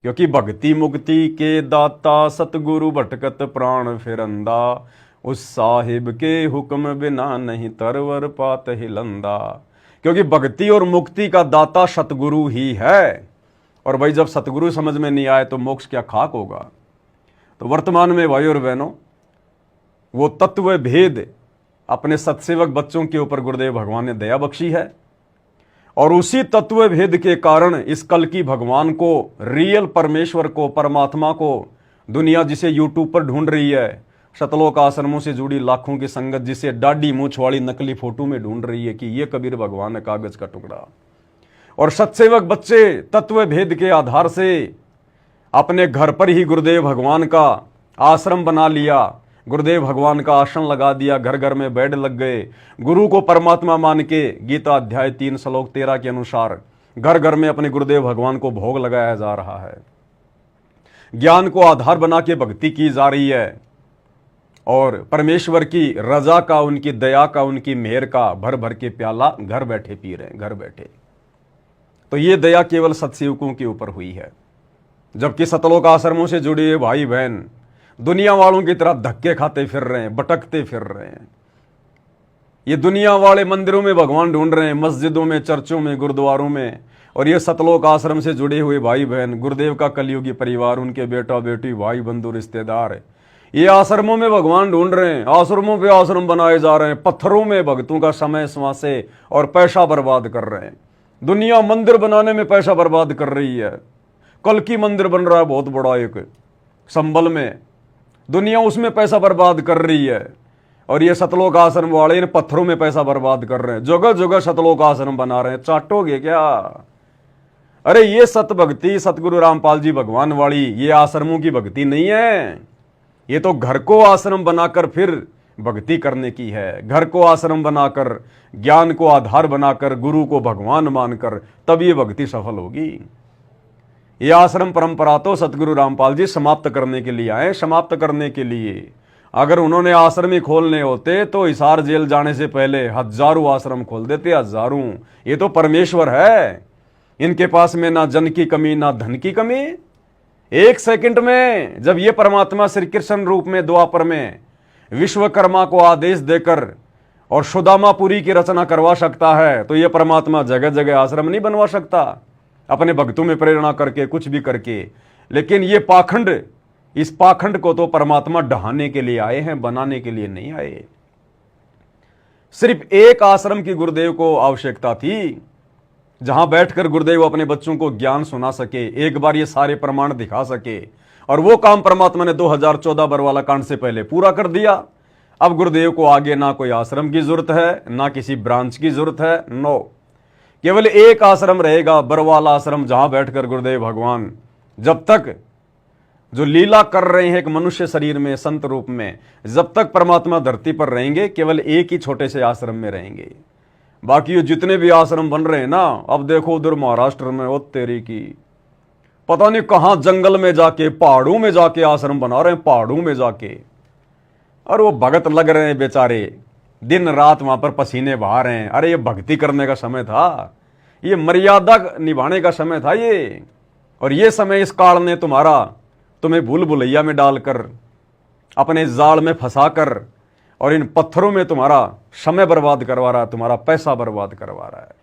क्योंकि भक्ति मुक्ति के दाता सतगुरु भटकत प्राण फिरंदा, उस साहिब के हुक्म बिना नहीं तरवर पात हिलंदा। क्योंकि भक्ति और मुक्ति का दाता सतगुरु ही है। और भाई जब सतगुरु समझ में नहीं आए तो मोक्ष क्या खाक होगा। तो वर्तमान में भाई और बहनों, वो तत्व भेद अपने सत्सेवक बच्चों के ऊपर गुरुदेव भगवान ने दया बख्शी है। और उसी तत्व भेद के कारण इस कल की भगवान को, रियल परमेश्वर को, परमात्मा को दुनिया जिसे यूट्यूब पर ढूंढ रही है, शतलोक आश्रमों से जुड़ी लाखों की संगत जिसे डाडी मूछ वाली नकली फोटो में ढूंढ रही है कि ये कबीर भगवान है कागज का टुकड़ा। और सत्सेवक बच्चे तत्व भेद के आधार से अपने घर पर ही गुरुदेव भगवान का आश्रम बना लिया, गुरुदेव भगवान का आसन लगा दिया, घर घर में बेड लग गए। गुरु को परमात्मा मान के गीता अध्याय 3 श्लोक 13 के अनुसार घर घर में अपने गुरुदेव भगवान को भोग लगाया जा रहा है। ज्ञान को आधार बना के भक्ति की जा रही है और परमेश्वर की रजा का, उनकी दया का, उनकी मेहर का भर भर के प्याला घर बैठे पी रहे हैं, घर बैठे। तो ये दया केवल सत्सेवकों के ऊपर हुई है। जबकि सतलोक आश्रमों से जुड़े हुए भाई बहन दुनिया वालों की तरह धक्के खाते फिर रहे हैं, भटकते फिर रहे हैं। ये दुनिया वाले मंदिरों में भगवान ढूंढ रहे हैं, मस्जिदों में, चर्चों में, गुरुद्वारों में। और ये सतलोक आश्रम से जुड़े हुए भाई बहन, गुरुदेव का कलयुगी परिवार, उनके बेटा बेटी, भाई बंधु रिश्तेदार, ये आश्रमों में भगवान ढूंढ रहे हैं। आश्रमों पे आश्रम बनाए जा रहे हैं, पत्थरों में भक्तों का समय स्वासे और पैसा बर्बाद कर रहे हैं। दुनिया मंदिर बनाने में पैसा बर्बाद कर रही है। कल की मंदिर बन रहा है बहुत बड़ा एक संबल में, दुनिया उसमें पैसा बर्बाद कर रही है। और ये सतलोक आश्रम वाले इन पत्थरों में पैसा बर्बाद कर रहे हैं, जगह जगह सतलोक आश्रम बना रहे हैं। चाटोगे क्या? अरे ये सत भक्ति सतगुरु रामपाल जी भगवान वाली ये आश्रमों की भक्ति नहीं है। ये तो घर को आश्रम बनाकर फिर भक्ति करने की है। घर को आश्रम बनाकर, ज्ञान को आधार बनाकर, गुरु को भगवान मानकर, तब ये भक्ति सफल होगी। ये आश्रम परंपरा तो सतगुरु रामपाल जी समाप्त करने के लिए आए, समाप्त करने के लिए। अगर उन्होंने आश्रम ही खोलने होते तो हिसार जेल जाने से पहले हजारों आश्रम खोल देते, हजारों। ये तो परमेश्वर है, इनके पास में ना जन की कमी ना धन की कमी। एक सेकंड में जब ये परमात्मा श्री कृष्ण रूप में द्वापर में विश्वकर्मा को आदेश देकर और सुदामापुरी की रचना करवा सकता है, तो ये परमात्मा जगह जगह आश्रम नहीं बनवा सकता अपने भक्तों में प्रेरणा करके, कुछ भी करके। लेकिन ये पाखंड, इस पाखंड को तो परमात्मा ढहाने के लिए आए हैं, बनाने के लिए नहीं आए। सिर्फ एक आश्रम की गुरुदेव को आवश्यकता थी जहां बैठकर गुरुदेव अपने बच्चों को ज्ञान सुना सके, एक बार ये सारे प्रमाण दिखा सके। और वो काम परमात्मा ने 2014 बरवाला कांड से पहले पूरा कर दिया। अब गुरुदेव को आगे ना कोई आश्रम की जरूरत है, ना किसी ब्रांच की जरूरत है। नो, केवल एक आश्रम रहेगा, बरवाला आश्रम, जहां बैठकर गुरुदेव भगवान जब तक जो लीला कर रहे हैं एक मनुष्य शरीर में, संत रूप में, जब तक परमात्मा धरती पर रहेंगे केवल एक ही छोटे से आश्रम में रहेंगे। बाकी ये जितने भी आश्रम बन रहे हैं ना, अब देखो उधर महाराष्ट्र में, ओ तेरी की पता नहीं कहां जंगल में जाके, पहाड़ों में जाके आश्रम बना रहे हैं, पहाड़ों में जाके। और वो भगत लग रहे हैं बेचारे, दिन रात वहां पर पसीने बहा रहे हैं। अरे ये भक्ति करने का समय था, ये मर्यादा निभाने का समय था ये। और ये समय इस काल ने तुम्हें भूल भुलैया में डालकर, अपने जाल में फंसाकर और इन पत्थरों में तुम्हारा समय बर्बाद करवा रहा है, तुम्हारा पैसा बर्बाद करवा रहा है।